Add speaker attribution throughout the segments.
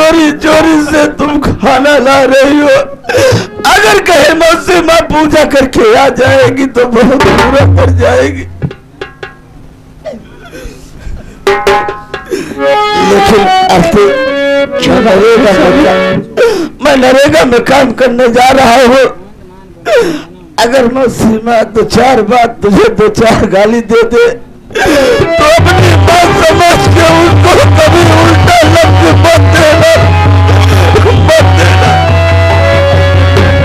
Speaker 1: चोरी चोरी से तुम खाना ला रही हो। अगर कहे मुझसे माँ पूजा करके आ जाएगी तो बहुत बुरा पड़ जाएगी। लेकिन आरती क्या नरेगा मैं नरेगा में काम करने जा रहा हूँ। अगर मौसी माँ दो चार बात तुझे दो चार गाली दे दे तो अपनी बात समझ के उनको कभी उल्टा लफ्ज मत देना, मत देना।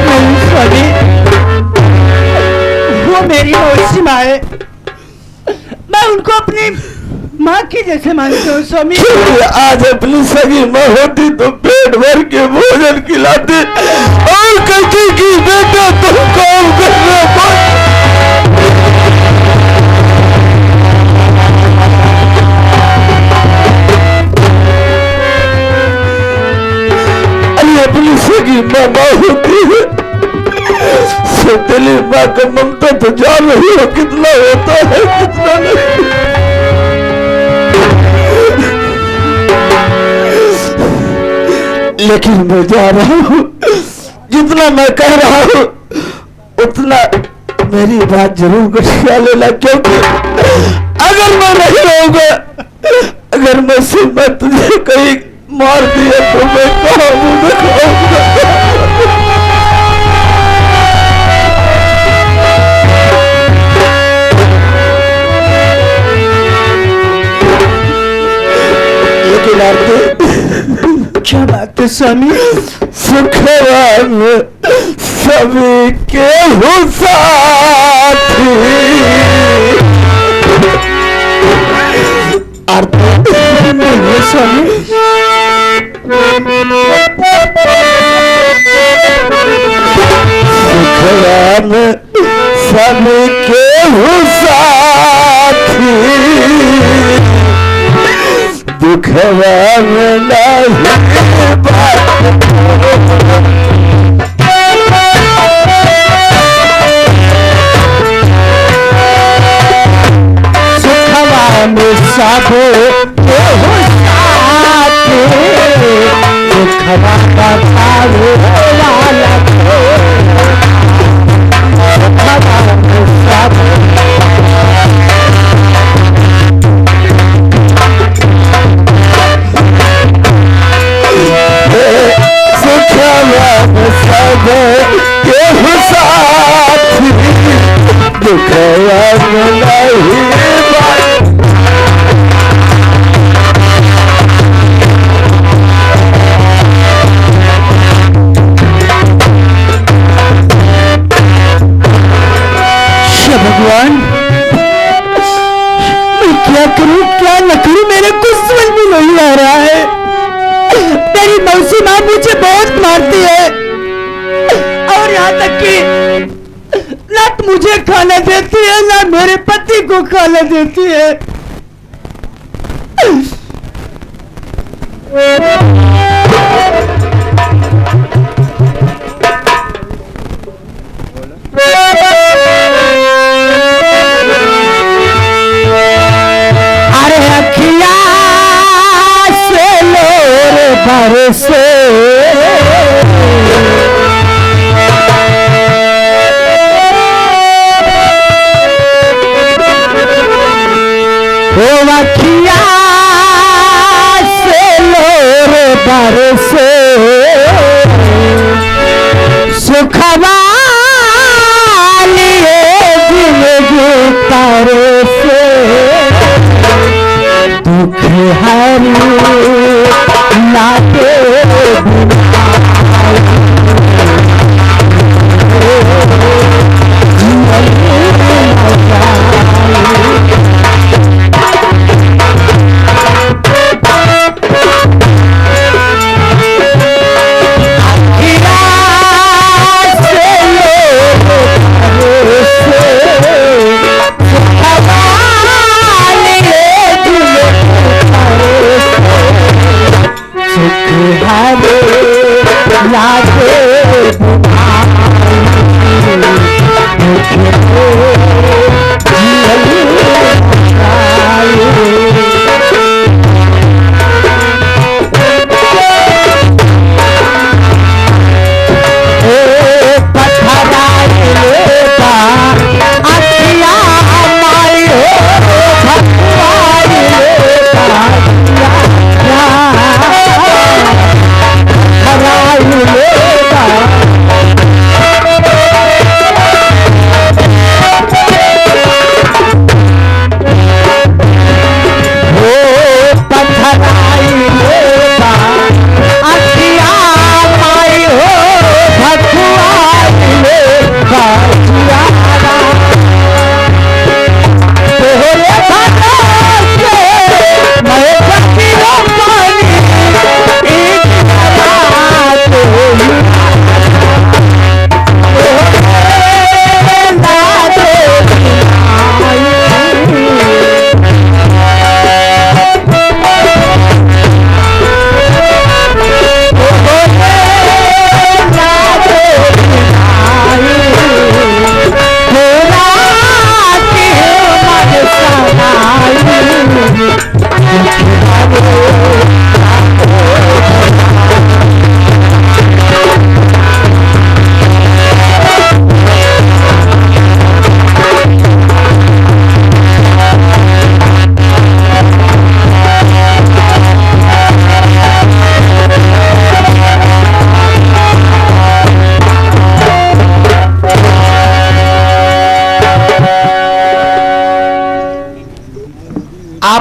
Speaker 2: नहीं स्वामी, वो मेरी मौसी माँ है, मैं उनको अपनी माँ की जैसे मानती हूँ स्वामी।
Speaker 1: आज अपनी सगी माँ होती तो पेट भर के भोजन खिलाती और कहती कि बेटा तुम काम करना मत। अपनी सगी माँ होती है, सौतेली माँ का ममता तो जान रही हो कितना होता है कितना नहीं। लेकिन मैं जा रहा हूँ, जितना मैं कह रहा हूँ उतना मेरी बात जरूर गठिया लेना, क्योंकि अगर मैं नहीं रहूंगा, अगर मैं सिर्फ तुझे कहीं मार दिया तो मैं कहाँ मुँह दिखाऊंगा। लेकिन आरती
Speaker 2: क्या बात है स्वामी?
Speaker 1: सुखवान सभी के हो साथी। आरती
Speaker 2: नहीं स्वामी,
Speaker 1: सुखवान सभी के हो साथी, दुखवान नहीं बात।
Speaker 2: सुखवान सब के हो साथी, दुखवान बतावे वाला भगवान, मैं क्या करूं क्या न करूं, मेरे कुछ समझ में नहीं आ रहा है। मेरी मौसी माँ मुझे बहुत मारती है और यहाँ तक कि ना मुझे खाना देती है ना मेरे पति को खाना देती है। अरे अखिया से लोर बरसे, ओ अखिया से लोर बरसे, सुखवा लिए जिंदगी तरसे, दुख हरी लाते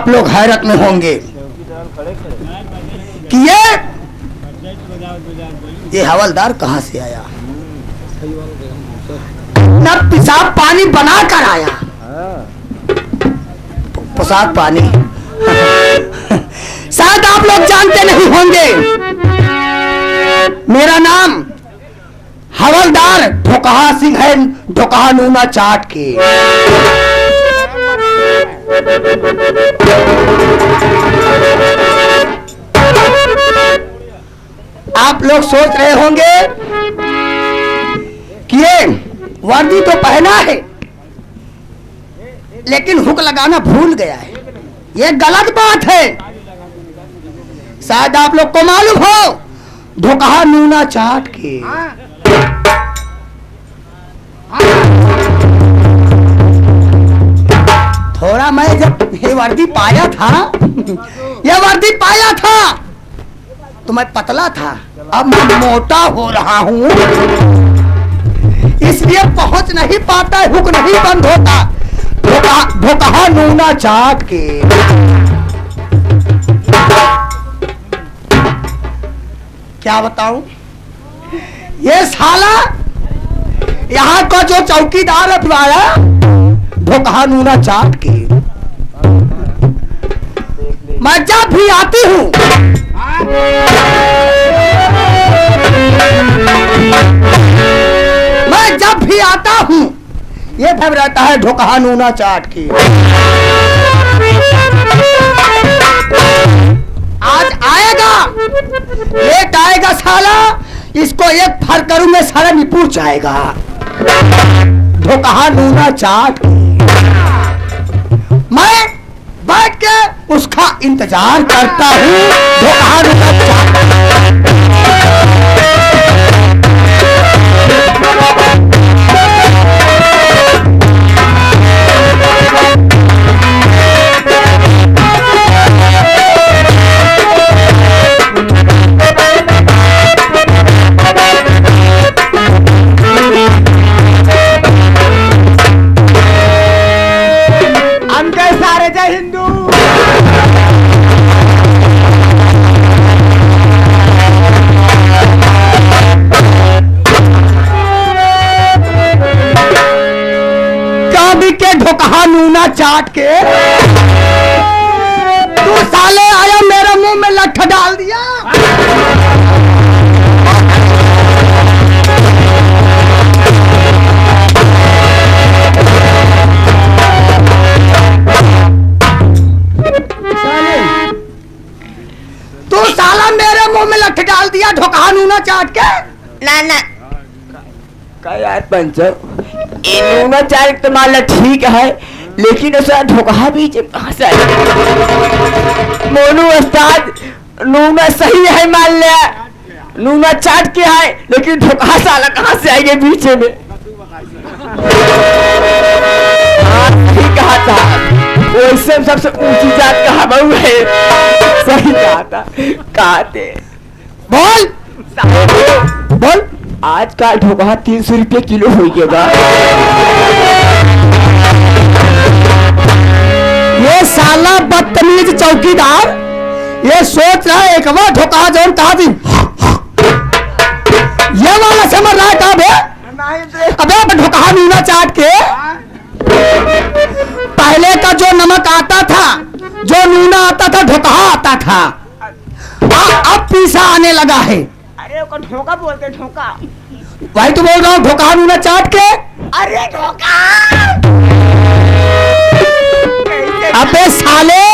Speaker 3: आप लोग हैरत में होंगे कि ये हवलदार कहां से आया, न पेशाब पानी बना कर आया, पोशाक पानी। शायद आप लोग जानते नहीं होंगे, मेरा नाम हवलदार ढोकहा सिंह है, ढोकहा नूना चाट के। आप लोग सोच रहे होंगे कि ये वर्दी तो पहना है लेकिन हुक लगाना भूल गया है, ये गलत बात है। शायद आप लोग को मालूम हो ढोकहा नूना चाट के। थोड़ा मैं जब ये वर्दी पाया था तो मैं पतला था, अब मैं मोटा हो रहा हूं, इसलिए पहुंच नहीं पाता, हुक नहीं बंद होता। ढोकहा नूना चाट के। क्या बताऊं, ये साला यहाँ का जो चौकीदार है पुराना ढोकहा नूना चाट के। मैं जब भी आती हूँ ये भव रहता है ढोकहा नूना चाट की। आज आएगा, लेट आएगा साला, इसको एक फर करूं मैं, सारा निपुर जाएगा। ढोकहा नूना चाट की। मैं बैठ के उसका इंतजार करता हूँ। ढोकहा नूना चाट ढोकहा नूना चाट के तू साले आया मेरे मुंह में लठ डाल दिया। तू साला मेरे मुंह में लठ डाल दिया ढोकहा नूना चाट के।
Speaker 2: ना ना
Speaker 1: क्या यार पंचर, नूना चाट तो मान लो ठीक है, लेकिन उसका ढोकहा भी कहाँ से आया? मोनू उस्ताद, नूना सही है मान लिया, नूना चाट के है, लेकिन ढोकहा साला कहाँ से आएंगे बीच में? हाँ ठीक कहा था, वैसे सबसे ऊंची जात कहा बहू है, सही कहा था। कहा थे
Speaker 3: बोल बोल,
Speaker 1: आज का ढोकहा 300 रुपये किलो हो गया।
Speaker 3: ये साला बदतमीज चौकीदार ये सोच रहा है एक बार ढोकहा जोन कहा थी ये वाला समझ रहा है कहा बे? अबे ढोकहा नूना चाट के पहले का जो नमक आता था, जो नूना आता था, ढोकहा आता था, अब पीसा आने लगा है।
Speaker 2: अरे वो ढोका बोलते, ढोका
Speaker 3: भाई तो बोल रहा हूँ ढोकहा नूना चाट के।
Speaker 2: अरे ढोका
Speaker 3: अबे साले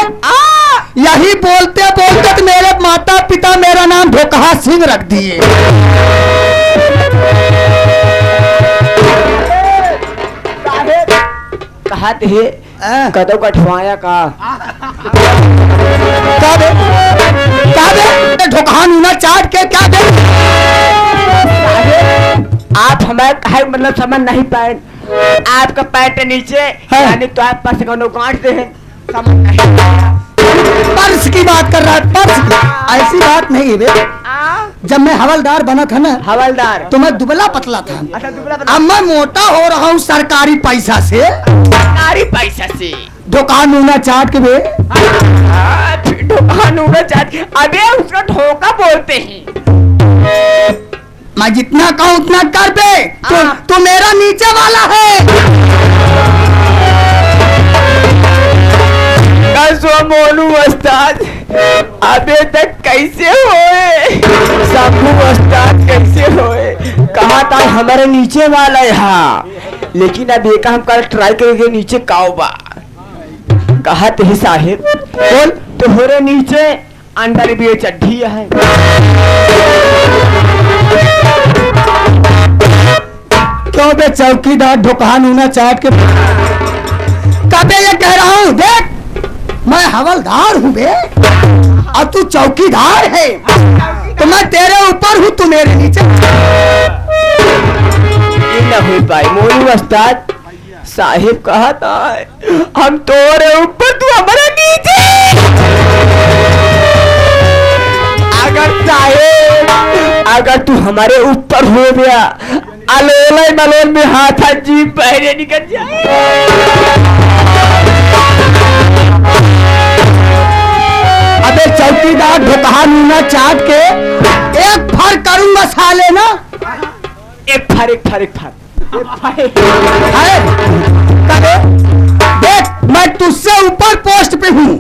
Speaker 3: यही बोलते बोलते तो मेरे माता पिता मेरा नाम ढोकहा सिंह रख दिए।
Speaker 1: कहा थे कदों कटवाया का
Speaker 3: ढोकहा नूना चाट के क्या दे?
Speaker 1: आप हमारे कहे मतलब समझ नहीं पाए, आपका पैंट नीचे यानी तो आप पास गांठ दे हैं, समझ नहीं।
Speaker 3: पर्स की बात कर रहा है, पर्स की ऐसी बात नहीं है बे। जब मैं हवलदार बना था ना,
Speaker 1: हवलदार
Speaker 3: तो मैं दुबला पतला था।
Speaker 1: अच्छा दुबला पतला।
Speaker 3: अब मैं मोटा हो रहा हूँ सरकारी पैसा से।
Speaker 1: सरकारी पैसा से
Speaker 3: धोखा नूना चाट के बे।
Speaker 2: फिर ढोका नूना चाट, अबे उसका ढोका बोलते हैं।
Speaker 3: मैं जितना कहूँ उतना कर बे। तो मेरा नीचे वाला है।
Speaker 2: मोनू उस्ताद अबे तक कैसे होए? शंभू उस्ताद कैसे होए? कहा था हमारे नीचे वाला है। हाँ, लेकिन अब एक हम कल ट्राई करेंगे नीचे काओबा। कहा थे साहिब बोल तुम्हारे नीचे अंदर भी चड्ढी है।
Speaker 3: क्यों बे चौकीदार ढोका नूना चाट के? कबे ये कह रहा हूँ देख, मैं हवलदार हूँ बे और तू चौकीदार है। तो मैं तेरे ऊपर हूँ, तू मेरे नीचे।
Speaker 2: ये न हो पाए मोनू उस्ताद। साहिब कहा था हम तोरे ऊपर तू हमारे नीचे। अगर साहिब अगर तू हमारे ऊपर हो गया, अलोले मलोन में हाथ जीप पहले निकल जाए।
Speaker 3: अबे चौकीदार ढोका नूना चाट के एक फर करूंगा साले ना।
Speaker 2: एक फर एक फर एक फर
Speaker 3: देख, मैं तुझसे ऊपर पोस्ट पे हूँ।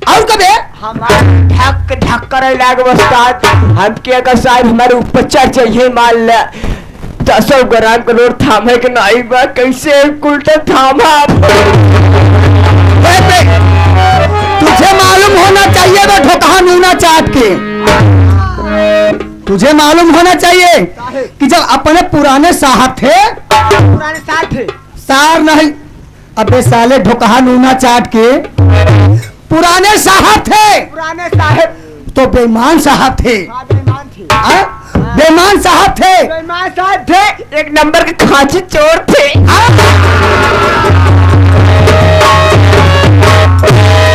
Speaker 3: और कबे
Speaker 2: ढक ढक कर लाग उस्ताद। हम के अगर साहब हमारे ऊपर चढ़ चाहिए मान ले 10 ग्राम का नोट थामे के नहीं बा, कैसे उल्टा थामा।
Speaker 3: तुझे मालूम होना चाहिए वो ढोका नूना चाट के। तुझे मालूम होना चाहिए कि जब अपने पुराने साहब थे, सार नहीं, अबे साले ढोका नूना चाट के पुराने साहब थे।
Speaker 2: पुराने साहब
Speaker 3: तो बेईमान साहब थे। बेईमान साहब थे।
Speaker 2: बेईमान साहब थे, एक नंबर के खांची चोर थे।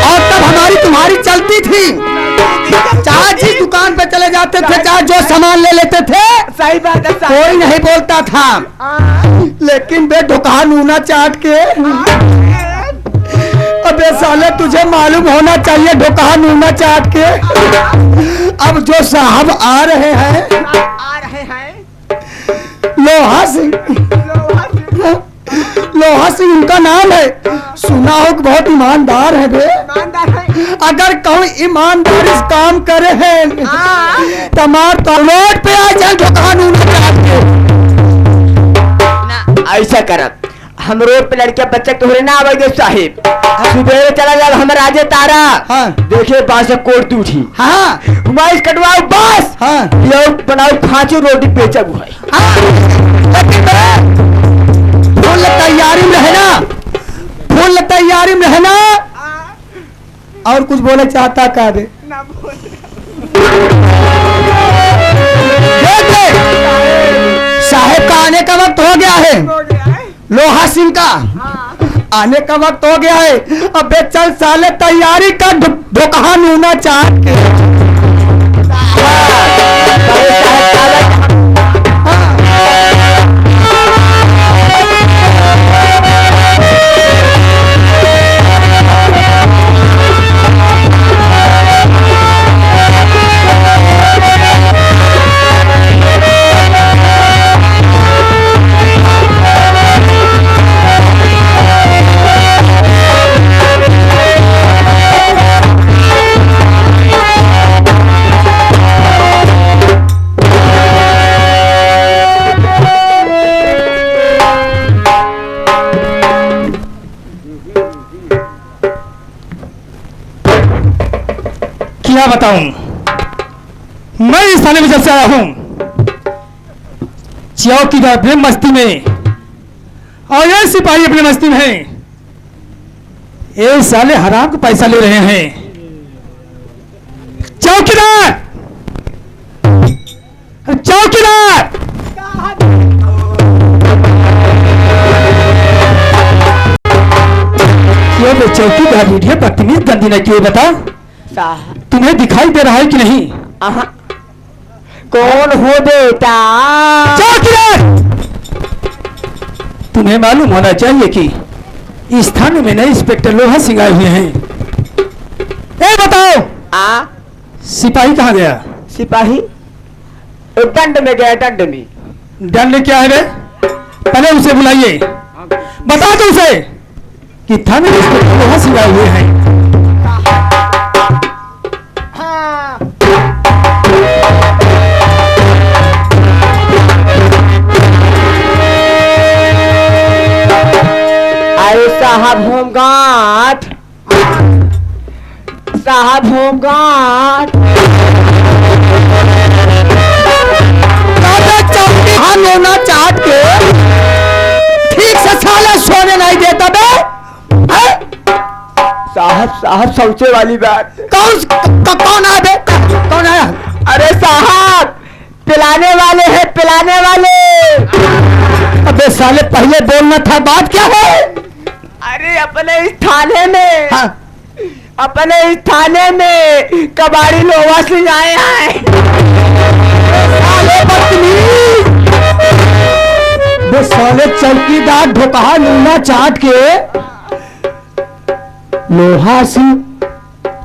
Speaker 3: और तब हमारी तुम्हारी चलती थी। चाहे जिस दुकान पे चले जाते थे, चाहे जो सामान ले लेते थे,
Speaker 2: सही बात है।
Speaker 3: कोई नहीं बोलता था। लेकिन बे ढोका नूना चाट के, अबे साले तुझे मालूम होना चाहिए ढोका नूना चाट के। अब जो साहब आ रहे हैं लोहा सिंह, लोहा सिंह उनका नाम है। सुना हो कि बहुत ईमानदार है बे। अगर कहूँ ईमानदारी से काम करे हैं तमार तो रोड पे आ जाए ढोका नूना चाट के।
Speaker 2: ऐसा कर, हम रोड पे लड़कियां बच्चे तोहरे ना आवे साहिब। सुबह चला जा हम राजे तारा।
Speaker 3: हाँ।
Speaker 2: देखे बास कोट उठी।
Speaker 3: हाँ।
Speaker 2: हुमायूं कटवाओ बस।
Speaker 3: हाँ।
Speaker 2: बनाओ खांची रोटी बेचा हुआ है।
Speaker 3: फुल तैयारी में रहना, फुल तैयारी में रहना। और कुछ बोले चाहता का दे? साहेब का आने का वक्त हो गया है। लोहा सिंह का आने का वक्त हो गया है। अब चल साले तैयारी कर ढोका नूना चाट के। क्या बताऊं, मैं इस थाने में जब से आया हूं, चौकीदार अपने मस्ती में और ये सिपाही अपने मस्ती में हैं। ये साले हराम का पैसा ले रहे हैं। चौकीदार, चौकीदार, क्यों बे चौकीदार वीडियो बदतमीज गंदी नहीं क्यों बता? तुम्हें दिखाई दे रहा है कि नहीं?
Speaker 2: कौन हो बेटा?
Speaker 3: चौकीदार, तुम्हें मालूम होना चाहिए कि इस थाने में नए इंस्पेक्टर लोहा सिंह आए हुए हैं। ए बताओ,
Speaker 1: आ
Speaker 3: सिपाही कहाँ गया?
Speaker 1: सिपाही दंड में गया, दंड में।
Speaker 3: दंड क्या है बे? पहले उसे बुलाइए, बता दो उसे कि थाने में इंस्पेक्टर लोहा सिंह आए हुए हैं।
Speaker 1: अरे साहब होमगार्ड, साहब होमगार्ड।
Speaker 3: नोना चाट के ठीक से साला सोने नहीं देता बे।
Speaker 1: साहब साहब सोचे वाली बात।
Speaker 3: कौन है बे? कौन है?
Speaker 1: अरे साहब पिलाने वाले हैं, पिलाने वाले।
Speaker 3: अबे साले पहले बोलना था, बात क्या है?
Speaker 1: अरे अपने इस थाने में,
Speaker 3: हाँ।
Speaker 1: अपने इस थाने में कबाड़ी लोहा सिंह आए हैं।
Speaker 3: साले बदतमीज, बे साले चौकीदार ढोकहा नूना चाट के लोहा सिंह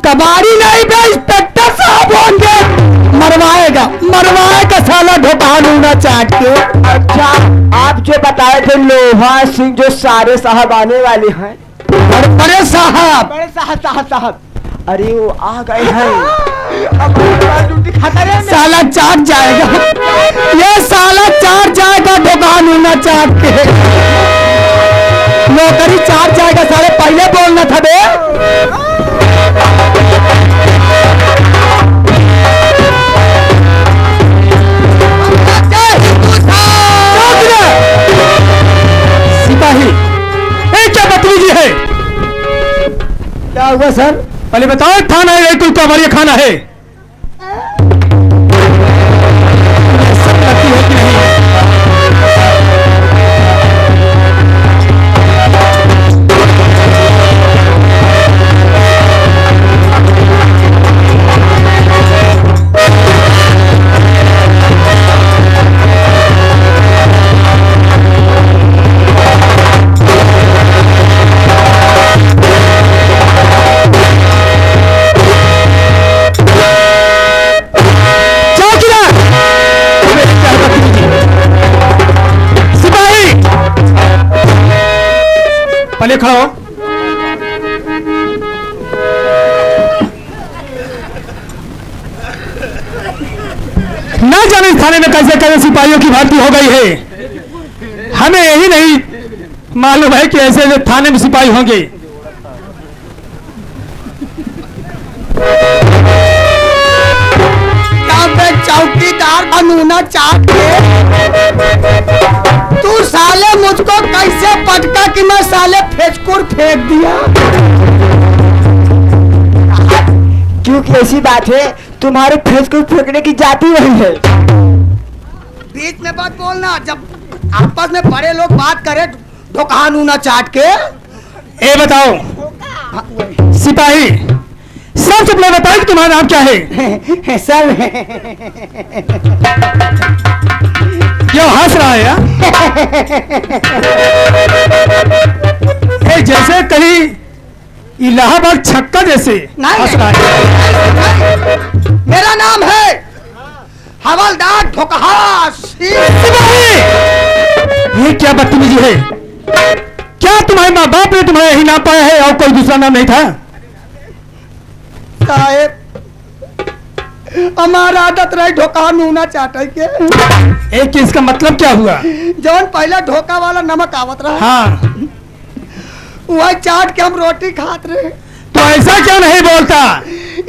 Speaker 3: कबाड़ी नहीं बे, इंस्पेक्टर साहब होंगे। मरवाएगा साला ढोकहा नूना चाट के।
Speaker 1: अच्छा आप जो बताए थे लोहा सिंह जो सारे साहब आने वाले हैं।
Speaker 3: बड़े साहब,
Speaker 1: बड़े साहब, साहब साहब, अरे वो आ गए हैं। अब ड्यूटी खतरे में।
Speaker 3: साला चाट जाएगा, ये साला चाट जाएगा ढोकहा नूना चाट के। नौकरी चाट जाएगा साले, पहले बोलना था बे। सिपाही, क्या बदतमीजी है? क्या हुआ सर? पहले बताओ, थाना है कोई कबाड़िया खाना है? सब लगती है कि नहीं? पहले खड़ा हो। ना जाने इस थाने में कैसे कैसे सिपाहियों की भर्ती हो गई है। हमें यही नहीं मालूम है कि ऐसे ऐसे थाने में सिपाही होंगे। चौकीदार नूना चाट के तू साले मुझको कैसे पटका कि मैं साले फेंचकुर फेंक दिया।
Speaker 1: क्योंकि ऐसी बात है, तुम्हारे फेस को फेंकने की जाति वही है।
Speaker 3: बीच में बात बोलना, जब आपस में बड़े लोग बात करें ढोकहा नूना चाट के। ए बताओ सिपाही, सबसे पहले बताओ कि तुम्हारा नाम क्या है? सर क्यों हंस रहा है यार? जैसे कहीं इलाहाबाद छक्का जैसे हंस रहा है। मेरा नाम है हवलदार ढोकहा सिपाही। ये क्या बदतमीजी है? क्या तुम्हारे माँ बाप ने तुम्हारा यही नाम पाया है और कोई दूसरा नाम नहीं था? साहेब हमारा आदत रही ढोका नूना चाटे के। एक इसका मतलब क्या हुआ? जौन पहला ढोका वाला नमक आवत रहा, हाँ, वह चाट के हम रोटी खात रहे। तो ऐसा क्यों नहीं बोलता?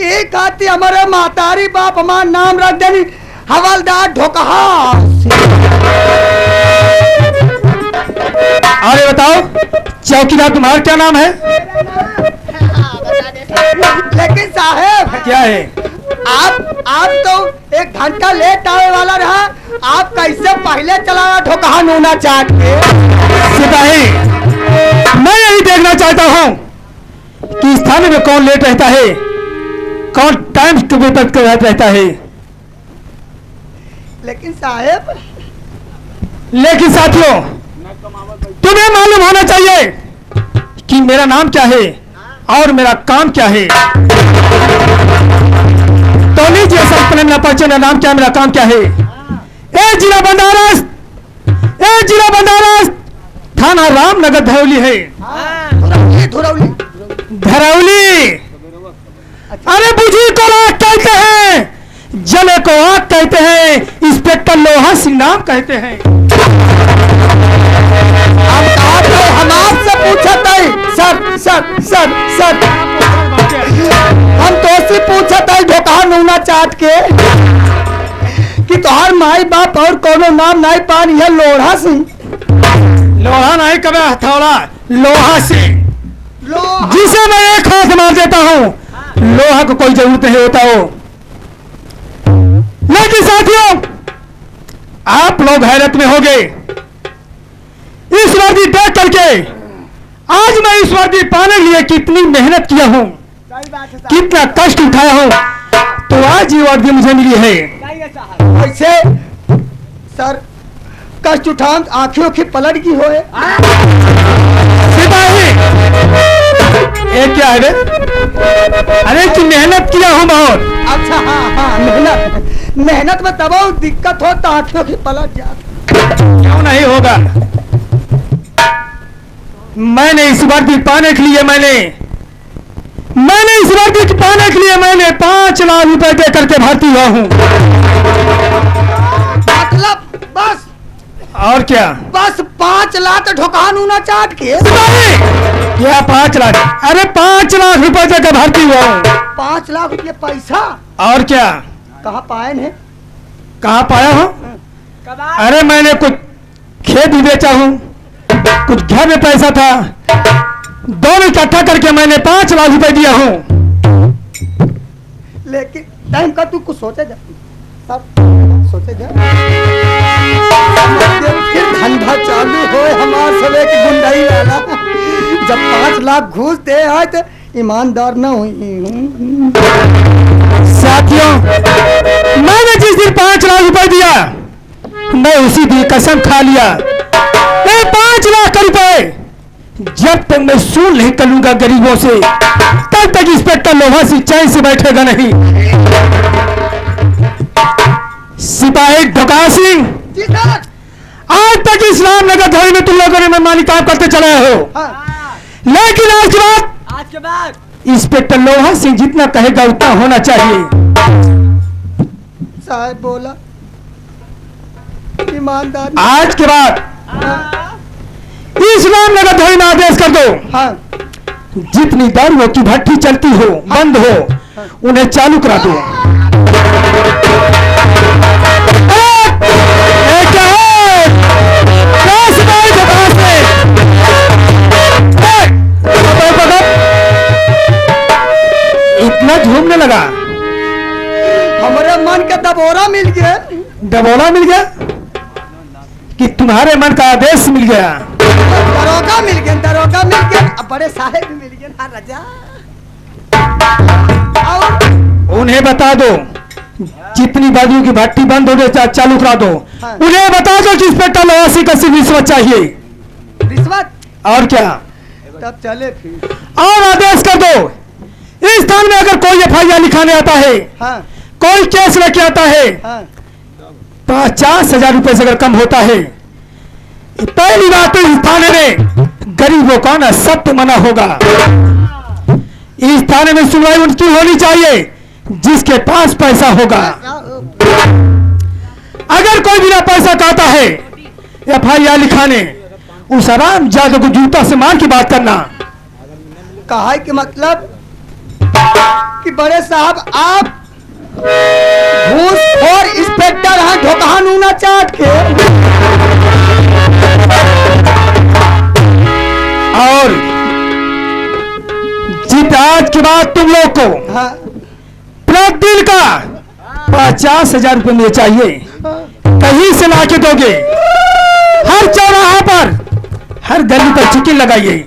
Speaker 3: एक खाती हमारे मातारी बाप हमारा नाम रख देनी हवलदार ढोकहा। अरे बताओ चौकीदार तुम्हारा क्या नाम है? लेकिन साहेब क्या है? आप तो एक घंटा लेट आने वाला रहा, आप कैसे पहले चलाया ढोकहा नूना चाट के? सिपाही, मैं यही देखना चाहता हूँ कि इस थाने में कौन लेट रहता है, कौन टाइम टेबल तक रहता है। लेकिन साहेब, लेकिन साथियों, तुम्हें मालूम होना चाहिए कि
Speaker 4: कि मेरा नाम क्या है और मेरा काम क्या है। तो लीजिए सब पहले मेरा परिचय, मेरा नाम क्या है, मेरा काम क्या है। ए जिला बंदारस, थाना रामनगर धरौली है।
Speaker 3: धुरौली
Speaker 4: धरौली। अरे बुझी को आग कहते हैं, जले को आग कहते हैं, इंस्पेक्टर लोहा सिंह नाम कहते हैं।
Speaker 3: हम आपसे पूछा था सर हम तो से पूछा था ढोका नूना चाट के कि तोहार माई बाप और कोनो नाम नहीं पान ये लोढ़ा सिंह।
Speaker 4: लोहा नहीं कबे हथौड़ा, लोहा सिंह, जिसे मैं एक हाथ मार देता हूँ। लोहा को कोई जरूरत नहीं होता हो। लेकिन साथियों, आप लोग हैरत में हो गए इस वर्दी देख करके। आज मैं इस वर्दी पाने के लिए कितनी मेहनत किया हूँ, कितना कष्ट उठाया हूँ, तो आज ये वर्दी मुझे मिली है।
Speaker 3: ऐसे सर कष्ट उठान आंखों की पलट की होए।
Speaker 4: सिपाही, ये क्या है बे? अरे कि मेहनत किया हूँ बहुत।
Speaker 3: अच्छा हाँ मेहनत में दबाव दिक्कत हो तो आंखों की पलट जाती।
Speaker 4: क्यों नहीं होगा। मैंने इस वर्दी पाने के लिए मैंने इस वर्दी पाने के लिए मैंने 5 लाख रुपए दे करके भर्ती हुआ हूँ।
Speaker 3: मतलब बस
Speaker 4: और क्या?
Speaker 3: बस 5 लाख ढोकान ऊना चाट के।
Speaker 4: क्या 5 लाख? अरे 5 लाख रुपए देकर भर्ती हुआ हूँ।
Speaker 3: 5 लाख रुपये पैसा
Speaker 4: और क्या?
Speaker 3: कहाँ पाए हैं?
Speaker 4: कहाँ पाया हूँ? अरे मैंने कुछ खेत भी बेचा हूँ, कुछ घर में पैसा था, दोनों इकट्ठा करके मैंने 5 लाख रुपए दिया हूँ।
Speaker 3: लेकिन टाइम का तू कुछ सोचे जा, सब सोचे जा। फिर धंधा चालू हो हमार सब एक गुंडाई वाला। जब 5 लाख घूस दे आए तो ईमानदार न हुई।
Speaker 4: साथियों, मैंने जिस दिन 5 लाख रुपए दिया, मैं उसी दिन कसम खा लिया, 5 लाख रुपए जब तक मैं सूल नहीं कर लूंगा गरीबों से, तब तक इंस्पेक्टर लोहा सिंह चैन से बैठेगा नहीं। सिपाही ढोका सिंह, आज तक इस रामनगर धरौली में तुम लोगों ने मनमानी काम करते चले हो। लेकिन आज के बाद इंस्पेक्टर लोहा सिंह जितना कहेगा उतना होना चाहिए।
Speaker 3: साहब बोला ईमानदार।
Speaker 4: आज के बाद इस रामनगर धरौली में आदेश कर दो,
Speaker 3: हाँ
Speaker 4: जितनी दारुओं की भट्टी चलती हो, बंद हो, उन्हें चालू करा दो। इतना झूमने लगा,
Speaker 3: हमारे मन का दबोरा मिल गया।
Speaker 4: दबोला मिल गया कि तुम्हारे मन का आदेश मिल गया?
Speaker 3: दरोगा मिल गया, अब बड़े साहेब भी मिल गए ना राजा। और
Speaker 4: उन्हें बता दो जितनी बाजुओं की भट्टी बंद हो गई चालू करा दो।
Speaker 3: हाँ।
Speaker 4: उन्हें बता दो कि इंस्पेक्टर लोहा सिंह को सिर्फ रिश्वत चाहिए।
Speaker 3: रिश्वत?
Speaker 4: और क्या?
Speaker 3: तब चले फिर।
Speaker 4: और आदेश कर दो, इस स्थान में अगर कोई FIR लिखाने आता है,
Speaker 3: हाँ
Speaker 4: कोई केस लेके आता है,
Speaker 3: हाँ
Speaker 4: 50,000 रुपए से अगर कम होता है, पहली बात तो इस थाने में गरीबों का ना सत्य मना होगा। इस थाने में सुनवाई उनकी होनी चाहिए जिसके पास पैसा होगा। अगर कोई बिना पैसा कहता है FIR लिखाने, उस आराम जादू को जूता से मार की बात करना।
Speaker 3: कहा है कि मतलब कि बड़े साहब आप घूसखोर इंस्पेक्टर हैं, ढोका नूना चाट के।
Speaker 4: और जित आज के बाद तुम लोग को
Speaker 3: हाँ
Speaker 4: प्रतिदिन का 50,000 रुपये मुझे चाहिए। कहीं से ला के दोगे, हर चौराहा पर, हर गली पर चिकिन लगाइए,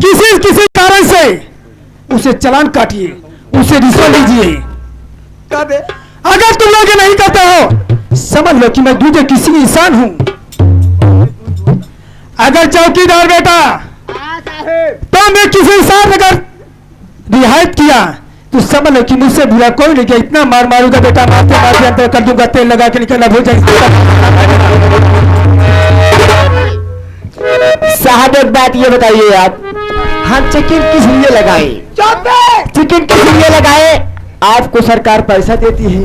Speaker 4: किसी कारण से उसे चालान काटिए, उसे रिश्वत लीजिए।
Speaker 3: कब है?
Speaker 4: अगर तुम लोग नहीं करते हो, समझ लो कि मैं दूसरे किसी इंसान हूं। अगर चौकीदार बेटा तो में किसी इंसान अगर रियायत किया तो समझ लो कि मुझसे बुरा कोई नहीं किया। इतना मार मारूंगा बेटा, मारते मारते अंदर कर दूंगा, तेल लगा के निकलना भूल जाएगा।
Speaker 2: साहब एक बात ये बताइए आप, हम चिकन किस लिए लगाए? चिकन किस लिए लगाए? आपको सरकार पैसा देती है,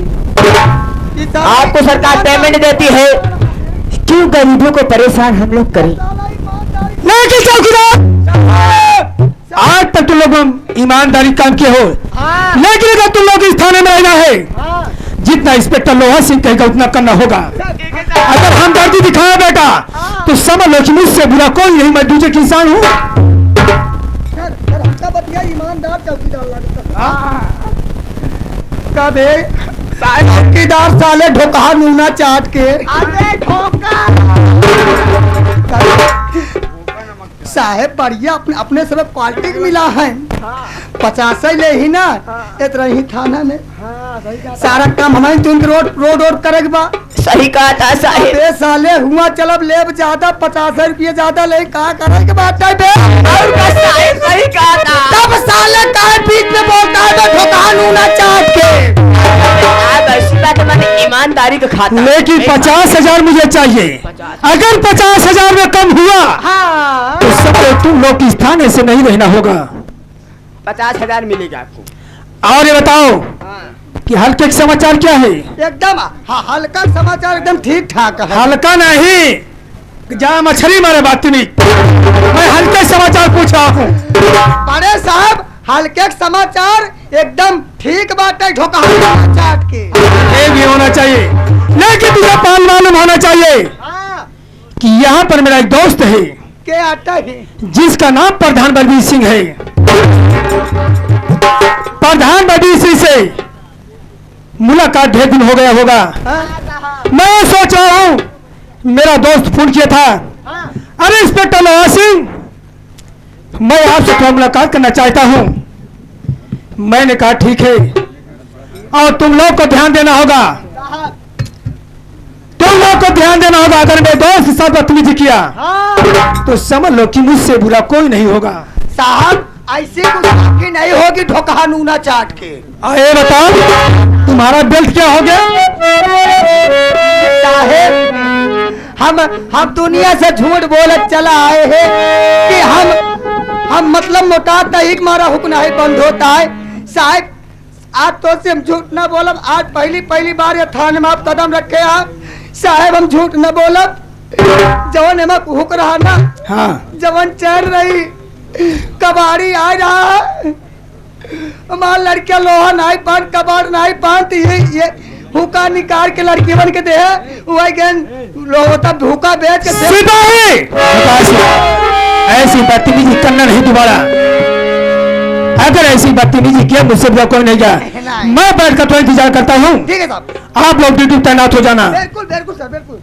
Speaker 2: आपको सरकार पेमेंट देती है, क्यों गरीबों को परेशान हम लोग करें?
Speaker 4: लेकिन चौकीदार आज तक तुम लोग ईमानदारी काम किए हो, लेकिन अगर तुम लोग इस थाने में रहना है, जितना इंस्पेक्टर लोहा सिंह कहेगा उतना करना होगा। अगर हमदर्दी दिखाया बेटा तो समझ लो कि मुझसे बुरा कोई नहीं, मैं दूसरे की इंसान हूँ।
Speaker 3: ईमानदार चौकीदार साले ढोका नूना चाट के। साहेब बढ़िया अपने सब क्वालिटी मिला है। 50 ले ही ना इतना ही थाना में सारा काम हमारे रोड करेगा बा।
Speaker 2: सही कहा था साहेब।
Speaker 3: अबे साले हुआ चलब लेब ज्यादा 50 रुपये ज्यादा ले कहा करे के बात है बे।
Speaker 2: और का साहेब सही कहा था।
Speaker 3: तब साले काहे बीच में बोलता है तो ठोका नूना चाट के।
Speaker 2: आप ऐसी बात मैंने ईमानदारी का खाता।
Speaker 4: लेकिन 50,000 मुझे चाहिए। अगर 50,000 में कम हुआ तो सब तुम लोग इस थाने से नहीं रहना होगा।
Speaker 2: 50,000 मिलेगा आपको।
Speaker 4: और ये बताओ कि हल्के के समाचार क्या है?
Speaker 3: एकदम हल्का समाचार एकदम ठीक ठाक है।
Speaker 4: हल्का नहीं, जहाँ मछली मारे बात नहीं, मैं हल्के समाचार पूछ रहा हूँ।
Speaker 3: बड़े साहब हल्के समाचार एकदम ठीक बात है। ढोका चाट के
Speaker 4: ये भी होना चाहिए, लेकिन तुझे पाल मालूम होना चाहिए कि यहाँ पर मेरा एक दोस्त है
Speaker 3: के आता है
Speaker 4: जिसका नाम प्रधान बलबीर सिंह है। प्रधान बलबीर सिंह से मुलाकात ढेर दिन हो गया होगा। मैं सोच रहा हूँ, मेरा दोस्त फोन किया था, अरे इंस्पेक्टर लोहा सिंह मैं आपसे थोड़ा मुलाकात करना चाहता हूँ। मैंने कहा ठीक है, और तुम लोग को ध्यान देना होगा, तुम लोग को ध्यान देना होगा। अगर मेरे दोस्त के साथ बदतमीजी किया तो समझ लो कि मुझसे बुरा कोई नहीं होगा।
Speaker 3: साहब ऐसे कुछ नहीं होगी ढोका नूना चाट के।
Speaker 4: ये बताओ तुम्हारा बेल्ट क्या हो गया?
Speaker 3: साहेब हम दुनिया से झूठ बोले चला आए हैं कि हम मतलब मोटा तहीक मारा हुक्म है बंद होता है। साहब आज तो से हम झूठ न बोलब। आज पहली बार ये थाने में आप कदम रखे आप। साहब हम झूठ न बोलब। जवन एमक हुक रहा ना,
Speaker 4: हाँ
Speaker 3: जवन चल रही कबाड़ी आ रहा, हमार लड़कियां लोहा नहीं पान कबाड़ नहीं पान, ये हुक्का निकाल के लड़की बन के दे लोहा हुक्का बेच के
Speaker 4: सिपाही ऐसी बदतमीजी करना नहीं दोबारा। अगर ऐसी बदतमीजी किया मुझसे बुरा कोई नहीं गया। मैं बैठ कर तो इंतजार करता हूँ।
Speaker 3: ठीक है साहब,
Speaker 4: आप लोग ड्यूटी तैनात हो जाना।
Speaker 3: बिल्कुल बिल्कुल सर बिल्कुल।